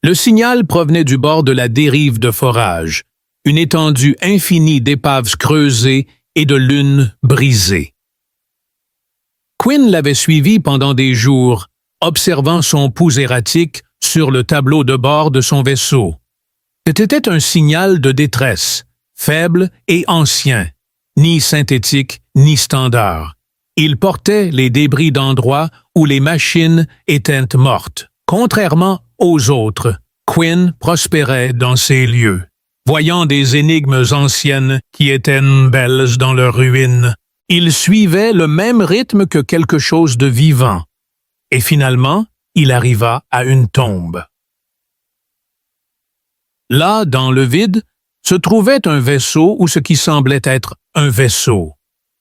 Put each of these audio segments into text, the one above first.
Le signal provenait du bord de la dérive de forage, une étendue infinie d'épaves creusées et de lunes brisées. Quinn l'avait suivi pendant des jours, observant son pouls erratique sur le tableau de bord de son vaisseau. C'était un signal de détresse, faible et ancien, ni synthétique ni standard. Il portait les débris d'endroits où les machines étaient mortes. Contrairement aux autres, Quinn prospérait dans ces lieux, voyant des énigmes anciennes qui étaient belles dans leurs ruines. Il suivait le même rythme que quelque chose de vivant. Et finalement, il arriva à une tombe. Là, dans le vide, se trouvait un vaisseau ou ce qui semblait être un vaisseau.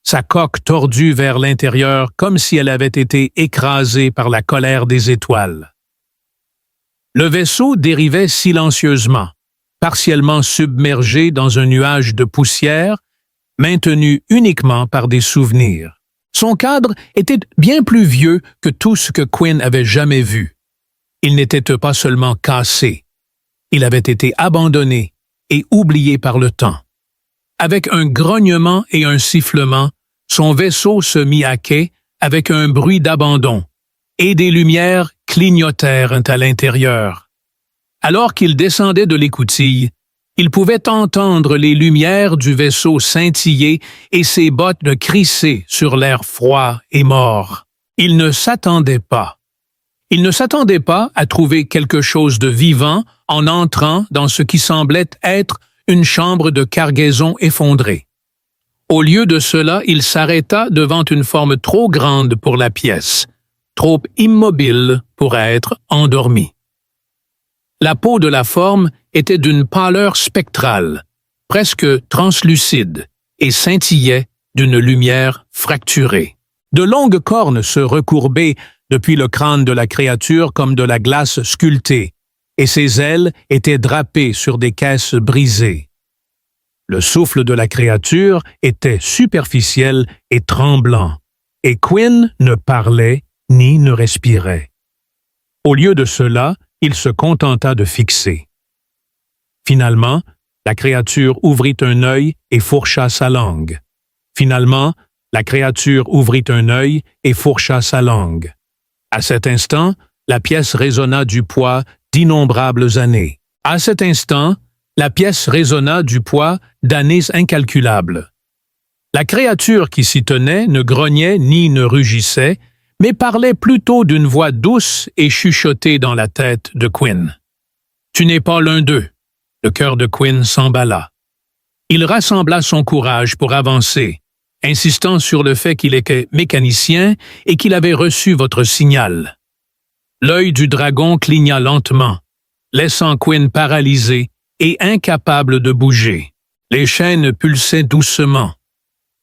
Sa coque tordue vers l'intérieur comme si elle avait été écrasée par la colère des étoiles. Le vaisseau dérivait silencieusement, partiellement submergé dans un nuage de poussière, maintenu uniquement par des souvenirs. Son cadre était bien plus vieux que tout ce que Quinn avait jamais vu. Il n'était pas seulement cassé, il avait été abandonné et oublié par le temps. Avec un grognement et un sifflement, son vaisseau se mit à quai avec un bruit d'abandon, et des lumières clignotèrent à l'intérieur. Alors qu'il descendait de l'écoutille, il pouvait entendre les lumières du vaisseau scintiller et ses bottes crisser sur l'air froid et mort. Il ne s'attendait pas. Il ne s'attendait pas à trouver quelque chose de vivant en entrant dans ce qui semblait être une chambre de cargaison effondrée. Au lieu de cela, il s'arrêta devant une forme trop grande pour la pièce, trop immobile pour être endormi. La peau de la forme était d'une pâleur spectrale, presque translucide, et scintillait d'une lumière fracturée. De longues cornes se recourbaient depuis le crâne de la créature comme de la glace sculptée, et ses ailes étaient drapées sur des caisses brisées. Le souffle de la créature était superficiel et tremblant, et Quinn ne parlait ni ne respirait. Au lieu de cela, il se contenta de fixer. Finalement, la créature ouvrit un œil et fourcha sa langue. Finalement, la créature ouvrit un œil et fourcha sa langue. À cet instant, la pièce résonna du poids d'innombrables années. À cet instant, la pièce résonna du poids d'années incalculables. La créature qui s'y tenait ne grognait ni ne rugissait, mais parlait plutôt d'une voix douce et chuchotée dans la tête de Quinn. « Tu n'es pas l'un d'eux. » Le cœur de Quinn s'emballa. Il rassembla son courage pour avancer, insistant sur le fait qu'il était mécanicien et qu'il avait reçu votre signal. L'œil du dragon cligna lentement, laissant Quinn paralysé et incapable de bouger. Les chaînes pulsaient doucement,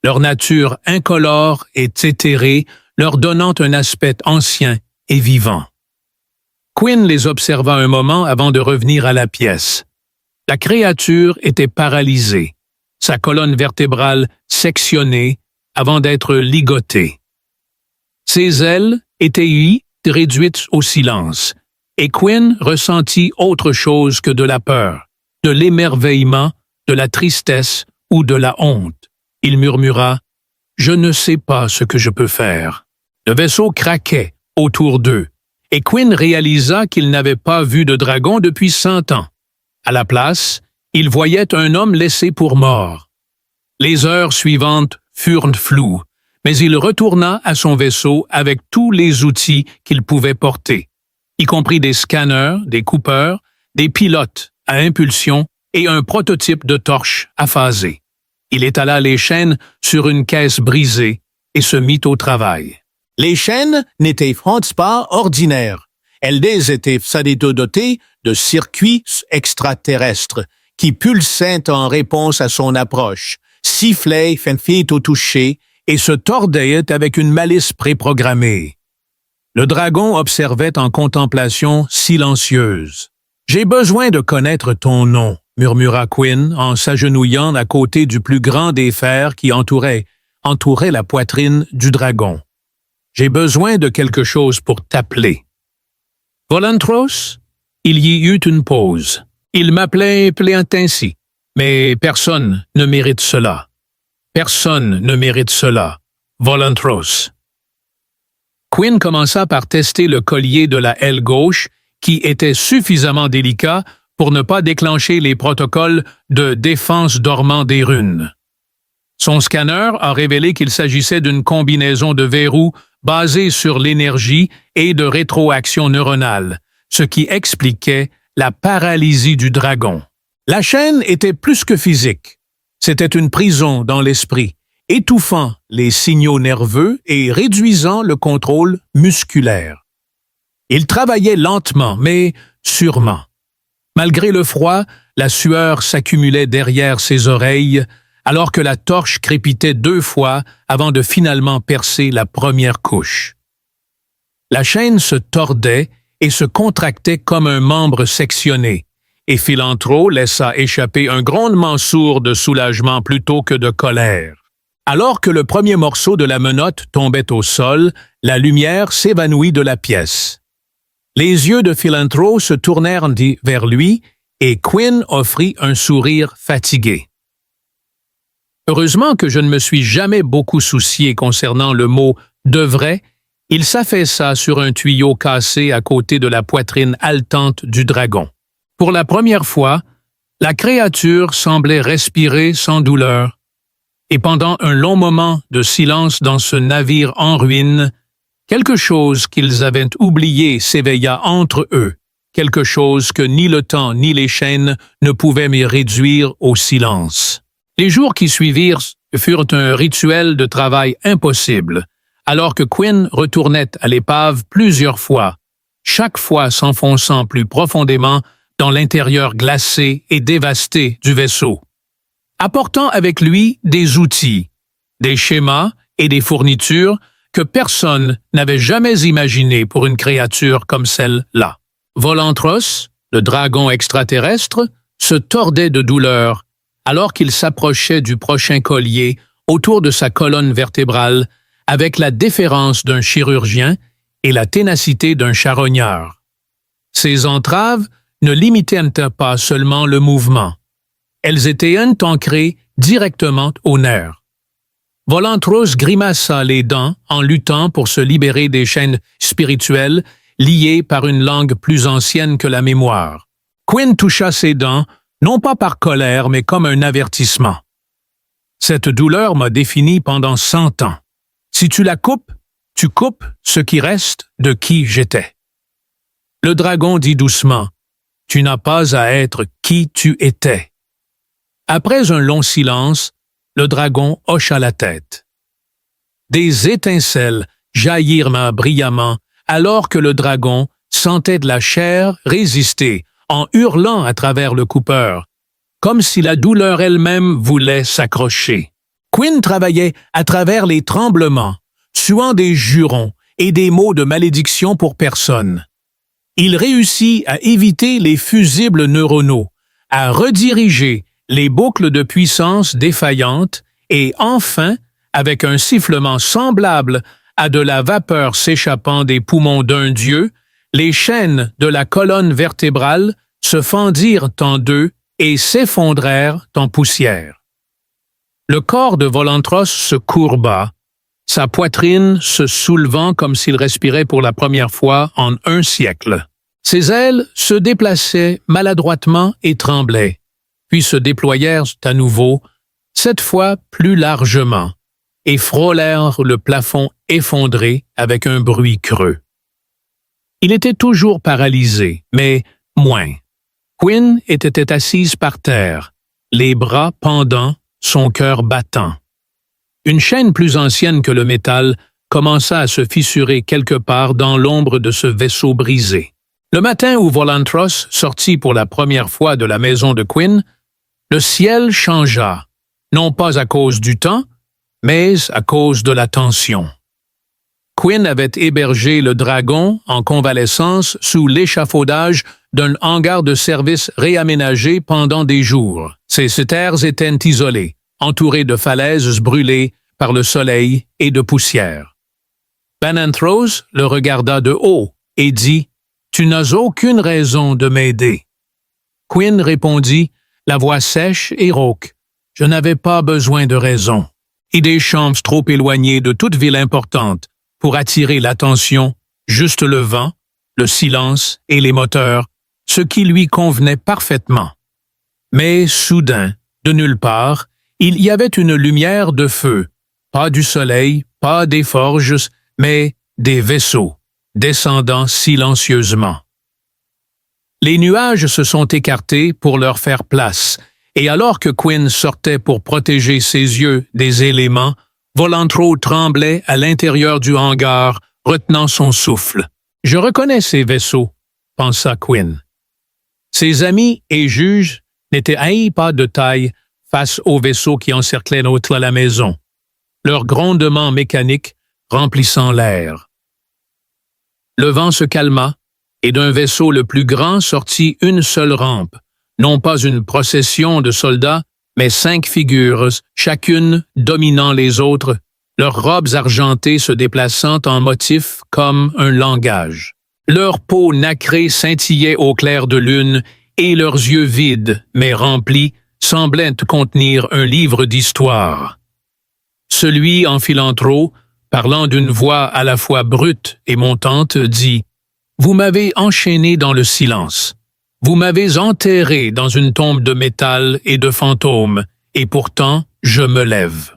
leur nature incolore et éthérée leur donnant un aspect ancien et vivant. Quinn les observa un moment avant de revenir à la pièce. La créature était paralysée, sa colonne vertébrale sectionnée avant d'être ligotée. Ses ailes étaient réduites au silence, et Quinn ressentit autre chose que de la peur, de l'émerveillement, de la tristesse ou de la honte. Il murmura « Je ne sais pas ce que je peux faire ». Le vaisseau craquait autour d'eux, et Quinn réalisa qu'il n'avait pas vu de dragon depuis 100 ans. À la place, il voyait un homme laissé pour mort. Les heures suivantes furent floues, mais il retourna à son vaisseau avec tous les outils qu'il pouvait porter, y compris des scanners, des coupeurs, des pilotes à impulsion et un prototype de torche aphasée. Il étala les chaînes sur une caisse brisée et se mit au travail. Les chaînes n'étaient pas ordinaires. Elles étaient dotées de circuits extraterrestres qui pulsaient en réponse à son approche, sifflaient au toucher et se tordaient avec une malice préprogrammée. Le dragon observait en contemplation silencieuse. « J'ai besoin de connaître ton nom », murmura Quinn en s'agenouillant à côté du plus grand des fers qui entourait la poitrine du dragon. « J'ai besoin de quelque chose pour t'appeler. »« Volantros » Il y eut une pause. Il m'appelait plaint ainsi. Mais personne ne mérite cela. Personne ne mérite cela. Volantros. Quinn commença par tester le collier de la aile gauche, qui était suffisamment délicat pour ne pas déclencher les protocoles de défense dormant des runes. Son scanner a révélé qu'il s'agissait d'une combinaison de verrous basée sur l'énergie et de rétroaction neuronale, ce qui expliquait la paralysie du dragon. La chaîne était plus que physique. C'était une prison dans l'esprit, étouffant les signaux nerveux et réduisant le contrôle musculaire. Il travaillait lentement, mais sûrement. Malgré le froid, la sueur s'accumulait derrière ses oreilles, alors que la torche crépitait 2 fois avant de finalement percer la première couche. La chaîne se tordait et se contractait comme un membre sectionné, et Philantro laissa échapper un grondement sourd de soulagement plutôt que de colère. Alors que le premier morceau de la menotte tombait au sol, la lumière s'évanouit de la pièce. Les yeux de Philantro se tournèrent vers lui, et Quinn offrit un sourire fatigué. Heureusement que je ne me suis jamais beaucoup soucié concernant le mot « devrait », il s'affaissa sur un tuyau cassé à côté de la poitrine haletante du dragon. Pour la première fois, la créature semblait respirer sans douleur, et pendant un long moment de silence dans ce navire en ruine, quelque chose qu'ils avaient oublié s'éveilla entre eux, quelque chose que ni le temps ni les chaînes ne pouvaient me réduire au silence. Les jours qui suivirent furent un rituel de travail impossible, alors que Quinn retournait à l'épave plusieurs fois, chaque fois s'enfonçant plus profondément dans l'intérieur glacé et dévasté du vaisseau. Apportant avec lui des outils, des schémas et des fournitures que personne n'avait jamais imaginées pour une créature comme celle-là. Volantros, le dragon extraterrestre, se tordait de douleur alors qu'il s'approchait du prochain collier autour de sa colonne vertébrale avec la déférence d'un chirurgien et la ténacité d'un charognard. Ses entraves ne limitaient pas seulement le mouvement. Elles étaient ancrées directement au nerf. Volantros grimaça les dents en luttant pour se libérer des chaînes spirituelles liées par une langue plus ancienne que la mémoire. Quinn toucha ses dents, non pas par colère, mais comme un avertissement. Cette douleur m'a défini pendant 100 ans. Si tu la coupes, tu coupes ce qui reste de qui j'étais. Le dragon dit doucement, « Tu n'as pas à être qui tu étais. » Après un long silence, le dragon hocha la tête. Des étincelles jaillirent brillamment alors que le dragon sentait de la chair résister en hurlant à travers le coupeur, comme si la douleur elle-même voulait s'accrocher. Quinn travaillait à travers les tremblements, suant des jurons et des mots de malédiction pour personne. Il réussit à éviter les fusibles neuronaux, à rediriger les boucles de puissance défaillantes et enfin, avec un sifflement semblable à de la vapeur s'échappant des poumons d'un dieu, les chaînes de la colonne vertébrale se fendirent en deux et s'effondrèrent en poussière. Le corps de Volantros se courba, sa poitrine se soulevant comme s'il respirait pour la première fois en 1 siècle. Ses ailes se déplaçaient maladroitement et tremblaient, puis se déployèrent à nouveau, cette fois plus largement, et frôlèrent le plafond effondré avec un bruit creux. Il était toujours paralysé, mais moins. Quinn était assise par terre, les bras pendants, son cœur battant. Une chaîne plus ancienne que le métal commença à se fissurer quelque part dans l'ombre de ce vaisseau brisé. Le matin où Volantros sortit pour la première fois de la maison de Quinn, le ciel changea, non pas à cause du temps, mais à cause de la tension. Quinn avait hébergé le dragon en convalescence sous l'échafaudage d'un hangar de service réaménagé pendant des jours. Ses terres étaient isolées, entourées de falaises brûlées par le soleil et de poussière. Bananthros le regarda de haut et dit Tu n'as aucune raison de m'aider. » Quinn répondit, la voix sèche et rauque. « Je n'avais pas besoin de raison. » Et des champs trop éloignés de toute ville importante pour attirer l'attention, juste le vent, le silence et les moteurs, ce qui lui convenait parfaitement. Mais soudain, de nulle part, il y avait une lumière de feu, pas du soleil, pas des forges, mais des vaisseaux, descendant silencieusement. Les nuages se sont écartés pour leur faire place, et alors que Quinn sortait pour protéger ses yeux des éléments, Volantro tremblait à l'intérieur du hangar, retenant son souffle. « Je reconnais ces vaisseaux », pensa Quinn. Ses amis et juges n'étaient haïs pas de taille face aux vaisseaux qui encerclaient la maison, leur grondement mécanique remplissant l'air. Le vent se calma, et d'un vaisseau le plus grand sortit une seule rampe, non pas une procession de soldats, mais 5 figures, chacune dominant les autres, leurs robes argentées se déplaçant en motifs comme un langage. Leur peau nacrée scintillait au clair de lune, et leurs yeux vides, mais remplis, semblaient contenir un livre d'histoire. Celui en Philantro, parlant d'une voix à la fois brute et montante, dit « Vous m'avez enchaîné dans le silence. Vous m'avez enterré dans une tombe de métal et de fantômes, et pourtant je me lève. »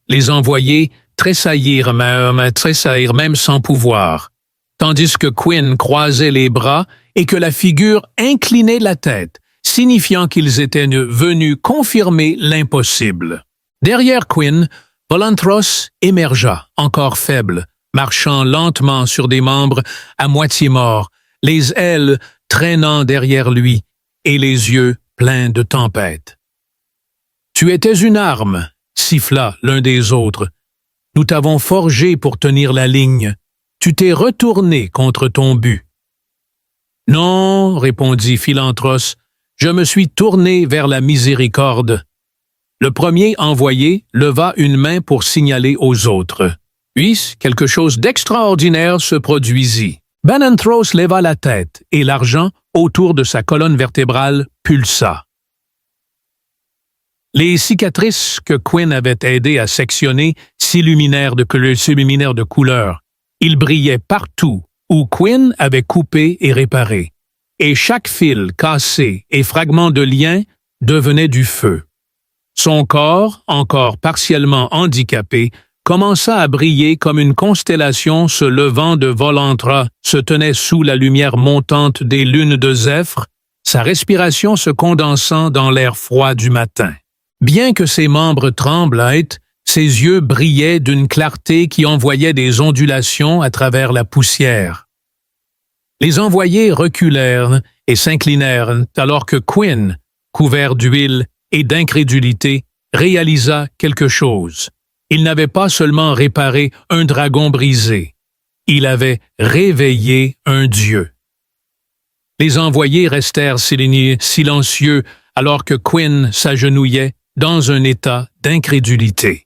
Les envoyés tressaillirent même sans pouvoir, tandis que Quinn croisait les bras et que la figure inclinait la tête, signifiant qu'ils étaient venus confirmer l'impossible. Derrière Quinn, Volantros émergea, encore faible, marchant lentement sur des membres à moitié morts, les ailes traînant derrière lui et les yeux pleins de tempête. « Tu étais une arme », siffla l'un des autres. « Nous t'avons forgé pour tenir la ligne. Tu t'es retourné contre ton but. »« Non, » répondit Philantros, « je me suis tourné vers la miséricorde. » Le premier envoyé leva une main pour signaler aux autres. Puis, quelque chose d'extraordinaire se produisit. Bananthros leva la tête et l'argent autour de sa colonne vertébrale pulsa. Les cicatrices que Quinn avait aidé à sectionner s'illuminèrent de couleur. Ils brillaient partout où Quinn avait coupé et réparé. Et chaque fil cassé et fragment de lien devenait du feu. Son corps, encore partiellement handicapé, commença à briller comme une constellation se levant de Volantra se tenait sous la lumière montante des lunes de Zèphre, sa respiration se condensant dans l'air froid du matin. Bien que ses membres tremblaient, ses yeux brillaient d'une clarté qui envoyait des ondulations à travers la poussière. Les envoyés reculèrent et s'inclinèrent alors que Quinn, couvert d'huile et d'incrédulité, réalisa quelque chose. Il n'avait pas seulement réparé un dragon brisé, il avait réveillé un dieu. Les envoyés restèrent silencieux alors que Quinn s'agenouillait dans un état d'incrédulité.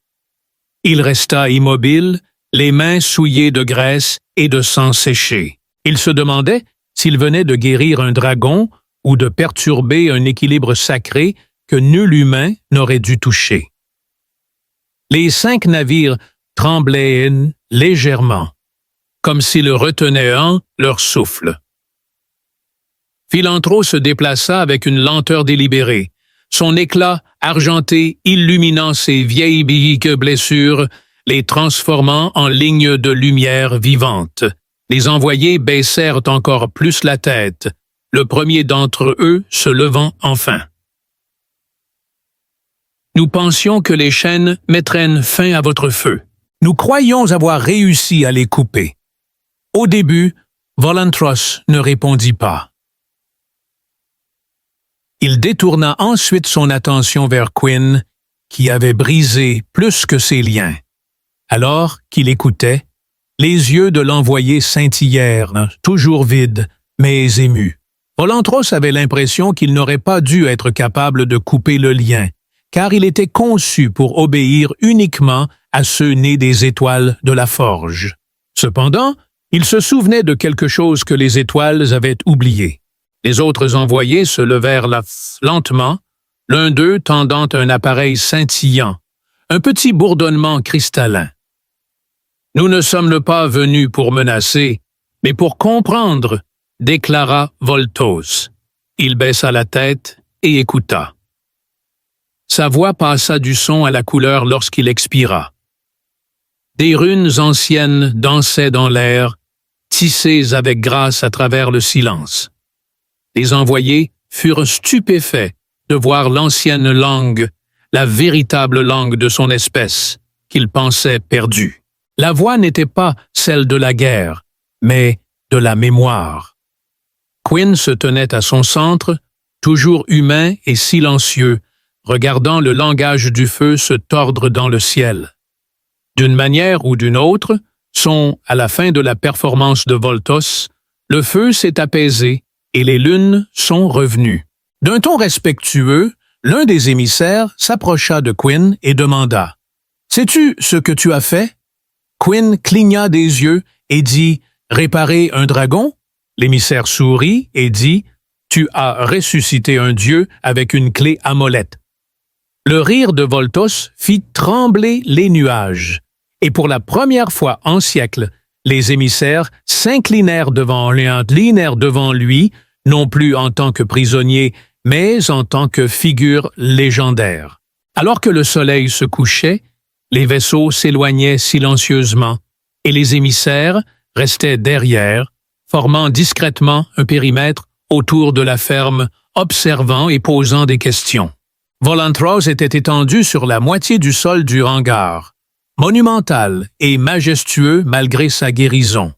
Il resta immobile, les mains souillées de graisse et de sang séché. Il se demandait s'il venait de guérir un dragon ou de perturber un équilibre sacré que nul humain n'aurait dû toucher. Les 5 navires tremblaient légèrement, comme s'ils retenaient leur souffle. Philantro se déplaça avec une lenteur délibérée, son éclat argenté illuminant ses vieilles blessures, les transformant en lignes de lumière vivante. Les envoyés baissèrent encore plus la tête, le premier d'entre eux se levant enfin. Nous pensions que les chaînes mettraient fin à votre feu. Nous croyions avoir réussi à les couper. Au début, Volantros ne répondit pas. Il détourna ensuite son attention vers Quinn, qui avait brisé plus que ses liens. Alors qu'il écoutait, les yeux de l'envoyé scintillèrent, toujours vides, mais émus. Volantros avait l'impression qu'il n'aurait pas dû être capable de couper le lien, car il était conçu pour obéir uniquement à ceux nés des étoiles de la forge. Cependant, Il se souvenait de quelque chose que les étoiles avaient oublié. Les autres envoyés se levèrent lentement, l'un d'eux tendant un appareil scintillant, un petit bourdonnement cristallin. « Nous ne sommes pas venus pour menacer, mais pour comprendre », déclara Voltos. Il baissa la tête et écouta. Sa voix passa du son à la couleur lorsqu'il expira. Des runes anciennes dansaient dans l'air, tissées avec grâce à travers le silence. Les envoyés furent stupéfaits de voir l'ancienne langue, la véritable langue de son espèce, qu'ils pensaient perdue. La voix n'était pas celle de la guerre, mais de la mémoire. Quinn se tenait à son centre, toujours humain et silencieux, regardant le langage du feu se tordre dans le ciel. D'une manière ou d'une autre, à la fin de la performance de Voltos, le feu s'est apaisé et les lunes sont revenues. D'un ton respectueux, l'un des émissaires s'approcha de Quinn et demanda « Sais-tu ce que tu as fait ?» Quinn cligna des yeux et dit « Réparer un dragon ?» L'émissaire sourit et dit « Tu as ressuscité un dieu avec une clé à molette. » Le rire de Voltos fit trembler les nuages, et pour la première fois en siècles, les émissaires s'inclinèrent devant lui, non plus en tant que prisonnier, mais en tant que figure légendaire. Alors que le soleil se couchait, les vaisseaux s'éloignaient silencieusement, et les émissaires restaient derrière, formant discrètement un périmètre autour de la ferme, observant et posant des questions. Volantros était étendu sur la moitié du sol du hangar, monumental et majestueux malgré sa guérison.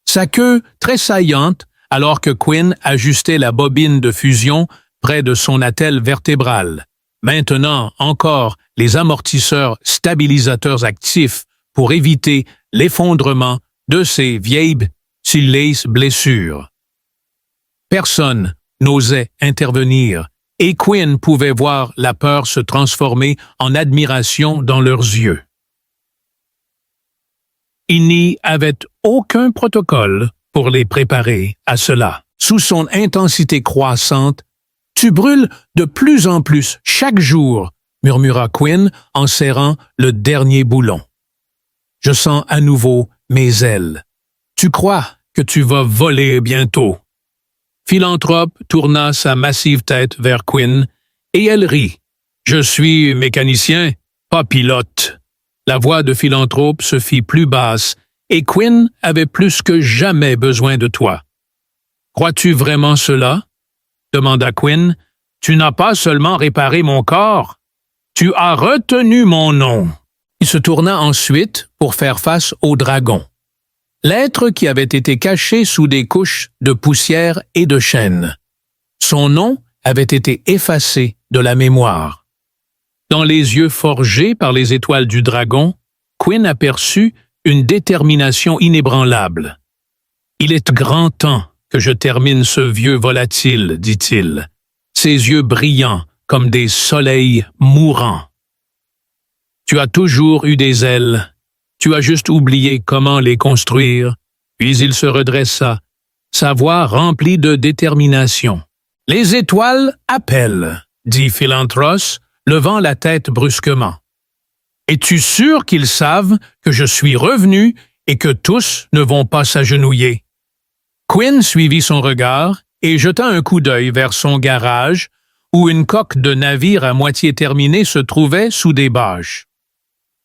Sa queue tressaillante alors que Quinn ajustait la bobine de fusion près de son attelle vertébrale, maintenant encore les amortisseurs stabilisateurs actifs pour éviter l'effondrement de ses vieilles blessures. Personne n'osait intervenir, et Quinn pouvait voir la peur se transformer en admiration dans leurs yeux. Il n'y avait aucun protocole pour les préparer à cela. Sous son intensité croissante, « Tu brûles de plus en plus chaque jour », murmura Quinn en serrant le dernier boulon. « Je sens à nouveau mes ailes. Tu crois que tu vas voler bientôt. » Philanthrope tourna sa massive tête vers Quinn, et elle rit. « Je suis mécanicien, pas pilote. » La voix de Philanthrope se fit plus basse, et Quinn avait plus que jamais besoin de toi. « Crois-tu vraiment cela? » demanda Quinn. « Tu n'as pas seulement réparé mon corps, tu as retenu mon nom. » Il se tourna ensuite pour faire face au dragon. L'être qui avait été caché sous des couches de poussière et de chaînes. Son nom avait été effacé de la mémoire. Dans les yeux forgés par les étoiles du dragon, Quinn aperçut une détermination inébranlable. « Il est grand temps que je termine ce vieux volatile, dit-il, ses yeux brillants comme des soleils mourants. Tu as toujours eu des ailes, tu as juste oublié comment les construire. » Puis il se redressa, sa voix remplie de détermination. « Les étoiles appellent, » dit Philanthros, levant la tête brusquement. « Es-tu sûr qu'ils savent que je suis revenu et que tous ne vont pas s'agenouiller? » Quinn suivit son regard et jeta un coup d'œil vers son garage où une coque de navire à moitié terminée se trouvait sous des bâches.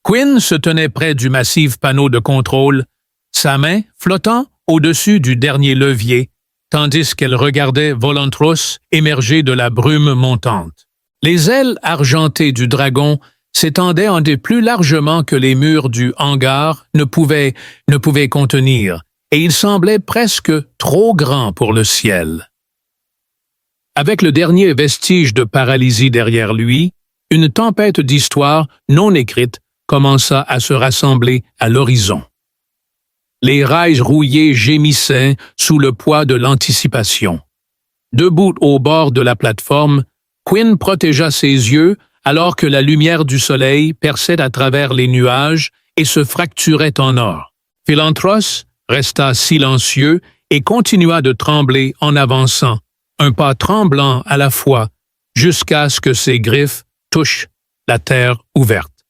Quinn se tenait près du massif panneau de contrôle, sa main flottant au-dessus du dernier levier, tandis qu'elle regardait Volantros émerger de la brume montante. Les ailes argentées du dragon s'étendaient en des plus largement que les murs du hangar ne pouvaient contenir, et il semblait presque trop grand pour le ciel. Avec le dernier vestige de paralysie derrière lui, une tempête d'histoires non écrites commença à se rassembler à l'horizon. Les rails rouillés gémissaient sous le poids de l'anticipation. Debout au bord de la plateforme, Quinn protégea ses yeux alors que la lumière du soleil perçait à travers les nuages et se fracturait en or. Philanthros resta silencieux et continua de trembler en avançant, un pas tremblant à la fois, jusqu'à ce que ses griffes touchent la terre ouverte.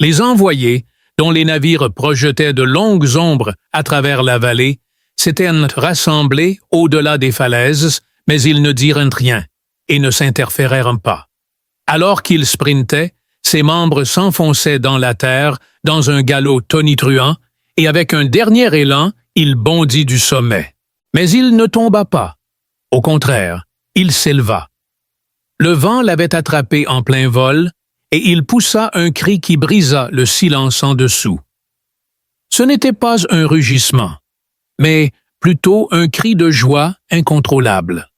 Les envoyés, dont les navires projetaient de longues ombres à travers la vallée, s'étaient rassemblés au-delà des falaises, mais ils ne dirent rien et ne s'interférèrent pas. Alors qu'ils sprintaient, ses membres s'enfonçaient dans la terre dans un galop tonitruant, et avec un dernier élan, il bondit du sommet. Mais il ne tomba pas. Au contraire, il s'éleva. Le vent l'avait attrapé en plein vol, et il poussa un cri qui brisa le silence en dessous. Ce n'était pas un rugissement, mais plutôt un cri de joie incontrôlable.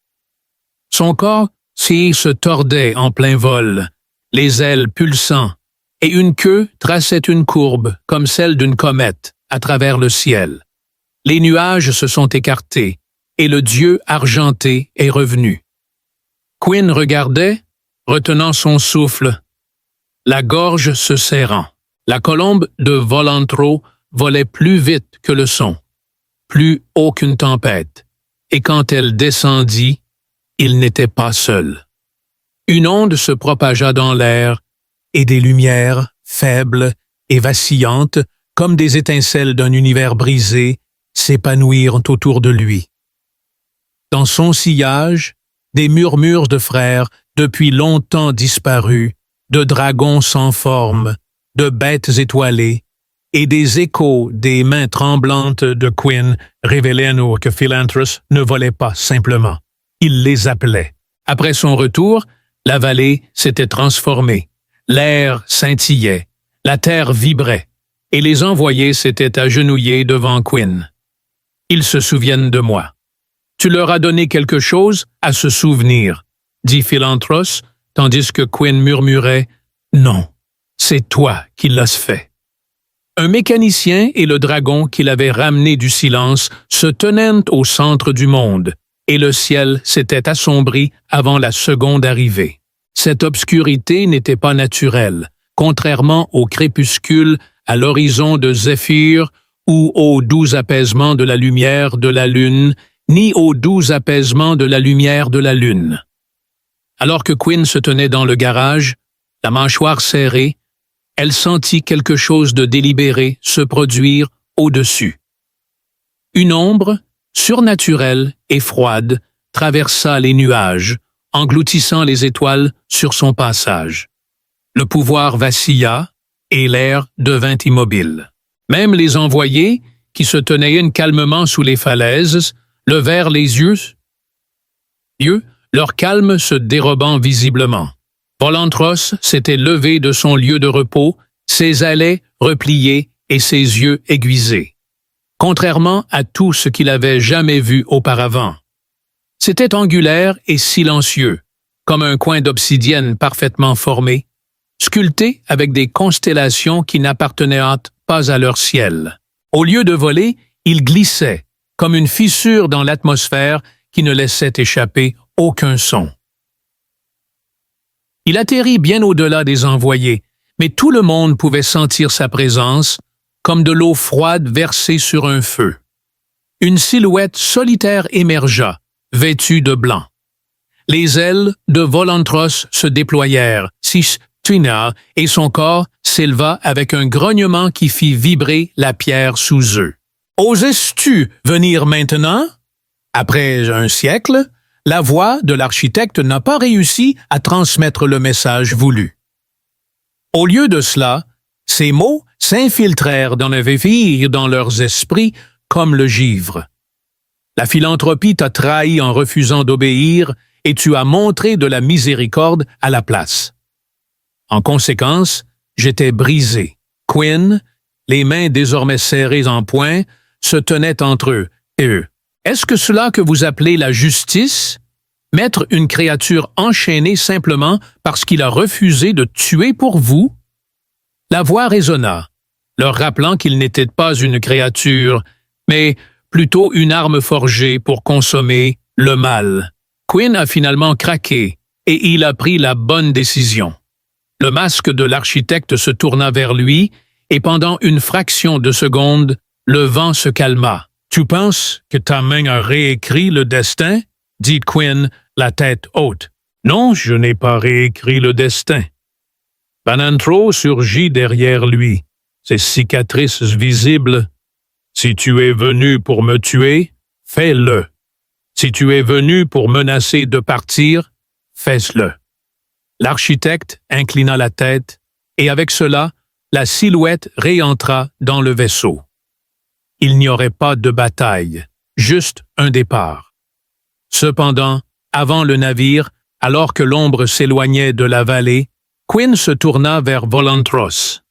Son corps se tordait en plein vol, les ailes pulsant, et une queue traçait une courbe comme celle d'une comète à travers le ciel. Les nuages se sont écartés, et le dieu argenté est revenu. Quinn regardait, retenant son souffle, la gorge se serrant. La colombe de Volantro volait plus vite que le son, plus haut qu'une tempête, et quand elle descendit, il n'était pas seul. Une onde se propagea dans l'air, et des lumières, faibles et vacillantes, comme des étincelles d'un univers brisé, s'épanouirent autour de lui. Dans son sillage, des murmures de frères depuis longtemps disparus, de dragons sans forme, de bêtes étoilées, et des échos des mains tremblantes de Quinn révélaient à nous que Philanthrus ne volait pas simplement. Il les appelait. Après son retour, la vallée s'était transformée. L'air scintillait, la terre vibrait, et les envoyés s'étaient agenouillés devant Quinn. Ils se souviennent de moi. Tu leur as donné quelque chose à se souvenir, dit Philanthrus, tandis que Quinn murmurait « Non, c'est toi qui l'as fait ». Un mécanicien et le dragon qui l'avait ramené du silence se tenaient au centre du monde, et le ciel s'était assombri avant la seconde arrivée. Cette obscurité n'était pas naturelle, contrairement au crépuscule à l'horizon de Zéphyr ou au doux apaisement de la lumière de la lune, ni au doux apaisement de la lumière de la lune. Alors que Quinn se tenait dans le garage, la mâchoire serrée, elle sentit quelque chose de délibéré se produire au-dessus. Une ombre, surnaturelle et froide, traversa les nuages, engloutissant les étoiles sur son passage. Le pouvoir vacilla et l'air devint immobile. Même les envoyés, qui se tenaient calmement sous les falaises, levèrent les yeux, leur calme se dérobant visiblement. Volantros s'était levé de son lieu de repos, ses allées repliées et ses yeux aiguisés. Contrairement à tout ce qu'il avait jamais vu auparavant. C'était angulaire et silencieux, comme un coin d'obsidienne parfaitement formé, sculpté avec des constellations qui n'appartenaient pas à leur ciel. Au lieu de voler, il glissait, comme une fissure dans l'atmosphère qui ne laissait échapper aucun son. Il atterrit bien au-delà des envoyés, mais tout le monde pouvait sentir sa présence, comme de l'eau froide versée sur un feu. Une silhouette solitaire émergea, vêtue de blanc. Les ailes de Volantros se déployèrent, et son corps s'éleva avec un grognement qui fit vibrer la pierre sous eux. « Oses-tu venir maintenant? » Après un siècle, la voix de l'architecte n'a pas réussi à transmettre le message voulu. Au lieu de cela, ces mots s'infiltrèrent dans le vivre dans leurs esprits comme le givre. La philanthropie t'a trahi en refusant d'obéir et tu as montré de la miséricorde à la place. En conséquence, j'étais brisé. Quinn, les mains désormais serrées en poing, se tenaient entre eux et eux. Est-ce que cela que vous appelez la justice? Mettre une créature enchaînée simplement parce qu'il a refusé de tuer pour vous? La voix résonna, leur rappelant qu'il n'était pas une créature, mais plutôt une arme forgée pour consommer le mal. Quinn a finalement craqué et il a pris la bonne décision. Le masque de l'architecte se tourna vers lui et pendant une fraction de seconde, le vent se calma. « Tu penses que ta main a réécrit le destin? » dit Quinn, la tête haute. « Non, je n'ai pas réécrit le destin. » Vanantro surgit derrière lui, ses cicatrices visibles. « Si tu es venu pour me tuer, fais-le. Si tu es venu pour menacer de partir, fais-le. » L'architecte inclina la tête, et avec cela, la silhouette réentra dans le vaisseau. Il n'y aurait pas de bataille, juste un départ. Cependant, avant le navire, alors que l'ombre s'éloignait de la vallée, Quinn se tourna vers Volantros.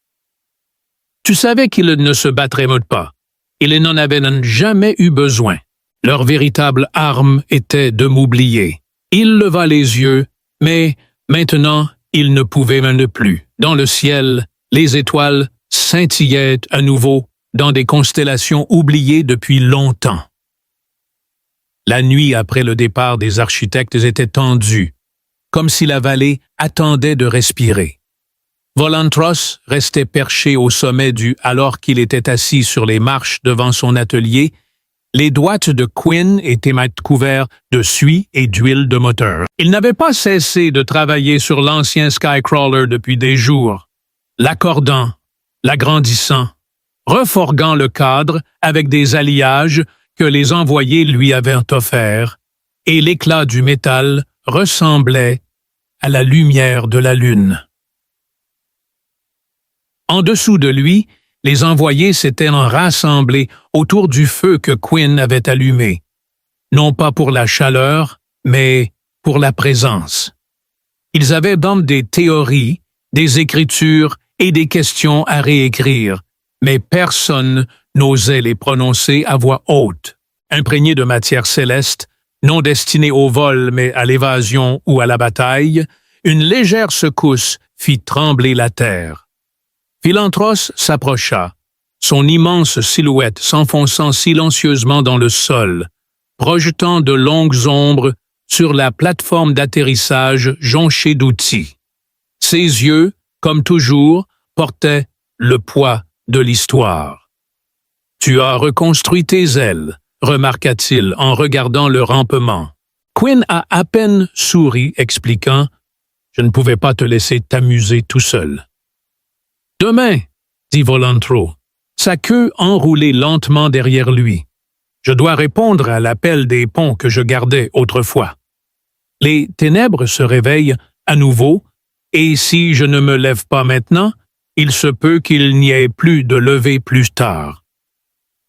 « Tu savais qu'ils ne se battraient pas. Ils n'en avaient jamais eu besoin. Leur véritable arme était de m'oublier. » Il leva les yeux, mais maintenant, il ne pouvait même plus. Dans le ciel, les étoiles scintillaient à nouveau dans des constellations oubliées depuis longtemps. La nuit après le départ des architectes était tendue, comme si la vallée attendait de respirer. Volantros restait perché au sommet alors qu'il était assis sur les marches devant son atelier. Les doigts de Quinn étaient couverts de suie et d'huile de moteur. Il n'avait pas cessé de travailler sur l'ancien Skycrawler depuis des jours, l'accordant, l'agrandissant, reforguant le cadre avec des alliages que les envoyés lui avaient offerts, et l'éclat du métal ressemblait à la lumière de la lune. En dessous de lui, les envoyés s'étaient rassemblés autour du feu que Quinn avait allumé, non pas pour la chaleur, mais pour la présence. Ils avaient donc des théories, des écritures et des questions à réécrire, mais personne n'osait les prononcer à voix haute. Imprégné de matière céleste, non destinée au vol mais à l'évasion ou à la bataille, une légère secousse fit trembler la terre. Philantros s'approcha, son immense silhouette s'enfonçant silencieusement dans le sol, projetant de longues ombres sur la plateforme d'atterrissage jonchée d'outils. Ses yeux, comme toujours, portaient le poids de l'histoire. « Tu as reconstruit tes ailes », remarqua-t-il en regardant le rampement. Quinn a à peine souri, expliquant « Je ne pouvais pas te laisser t'amuser tout seul. » « Demain, » dit Volantro, sa queue enroulée lentement derrière lui. « Je dois répondre à l'appel des ponts que je gardais autrefois. Les ténèbres se réveillent à nouveau, et si je ne me lève pas maintenant, il se peut qu'il n'y ait plus de lever plus tard. »«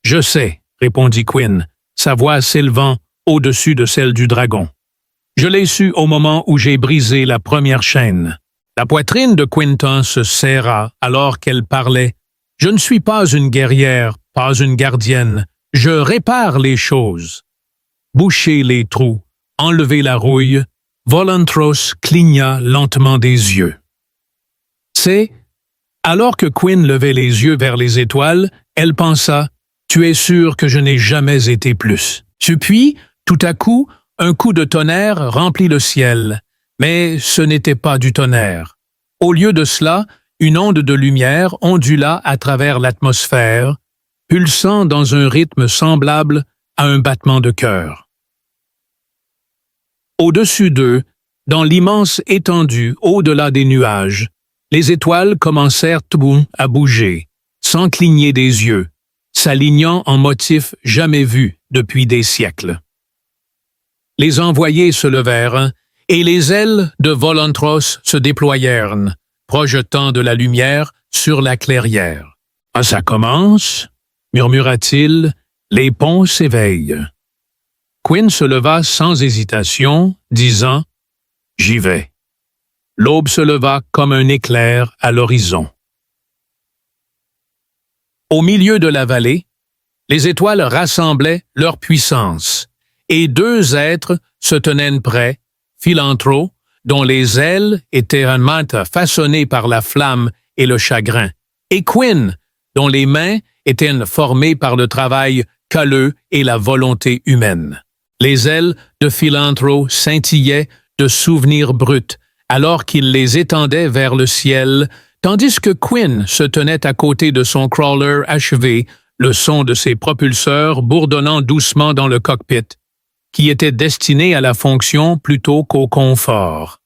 Je sais, » répondit Quinn, sa voix s'élevant au-dessus de celle du dragon. « Je l'ai su au moment où j'ai brisé la première chaîne. » La poitrine de Quinton se serra alors qu'elle parlait. « Je ne suis pas une guerrière, pas une gardienne. Je répare les choses. » Boucher les trous, enlever la rouille, Volantros cligna lentement des yeux. C'est, alors que Quinn levait les yeux vers les étoiles, elle pensa « Tu es sûr que je n'ai jamais été plus. » Puis, tout à coup, un coup de tonnerre remplit le ciel. Mais ce n'était pas du tonnerre. Au lieu de cela, une onde de lumière ondula à travers l'atmosphère, pulsant dans un rythme semblable à un battement de cœur. Au-dessus d'eux, dans l'immense étendue au-delà des nuages, les étoiles commencèrent à bouger, sans cligner des yeux, s'alignant en motifs jamais vus depuis des siècles. Les envoyés se levèrent, et les ailes de Volantros se déployèrent, projetant de la lumière sur la clairière. « Ah, ça commence » murmura-t-il, « les ponts s'éveillent. » Quinn se leva sans hésitation, disant « J'y vais. » L'aube se leva comme un éclair à l'horizon. Au milieu de la vallée, les étoiles rassemblaient leur puissance, et deux êtres se tenaient près, Philantro, dont les ailes étaient un mat façonnées par la flamme et le chagrin, et Quinn, dont les mains étaient formées par le travail calleux et la volonté humaine. Les ailes de Philantro scintillaient de souvenirs bruts, alors qu'il les étendait vers le ciel Tandis que Quinn se tenait à côté de son crawler achevé, le son de ses propulseurs bourdonnant doucement dans le cockpit, qui était destiné à la fonction plutôt qu'au confort.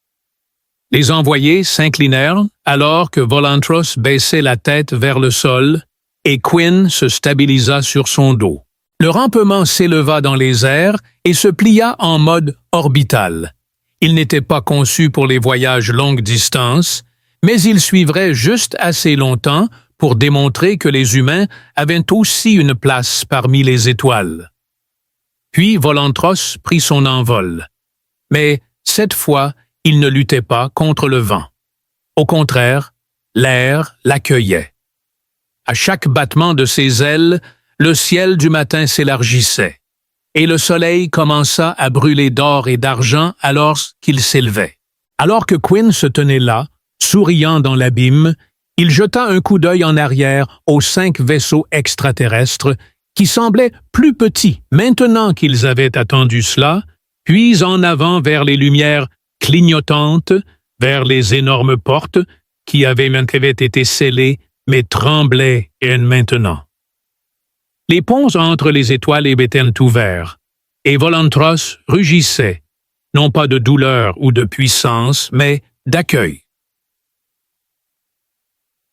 Les envoyés s'inclinèrent alors que Volantros baissait la tête vers le sol et Quinn se stabilisa sur son dos. Le rampement s'éleva dans les airs et se plia en mode orbital. Il n'était pas conçu pour les voyages longue distance, mais il suivrait juste assez longtemps pour démontrer que les humains avaient aussi une place parmi les étoiles. Puis Volantros prit son envol. Mais cette fois, il ne luttait pas contre le vent. Au contraire, l'air l'accueillait. À chaque battement de ses ailes, le ciel du matin s'élargissait, et le soleil commença à brûler d'or et d'argent alors qu'il s'élevait. Alors que Quinn se tenait là, souriant dans l'abîme, il jeta un coup d'œil en arrière aux 5 vaisseaux extraterrestres qui semblaient plus petits maintenant qu'ils avaient attendu cela, puis en avant vers les lumières clignotantes, vers les énormes portes qui avaient été scellées mais tremblaient maintenant. Les ponts entre les étoiles étaient ouverts, et Volantros rugissait, non pas de douleur ou de puissance, mais d'accueil.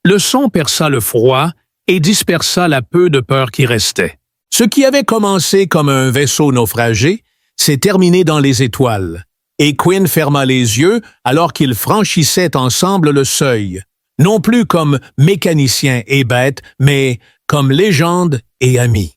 Le son perça le froid et dispersa la peu de peur qui restait. Ce qui avait commencé comme un vaisseau naufragé s'est terminé dans les étoiles, et Quinn ferma les yeux alors qu'ils franchissaient ensemble le seuil, non plus comme mécaniciens et bêtes, mais comme légende et amis.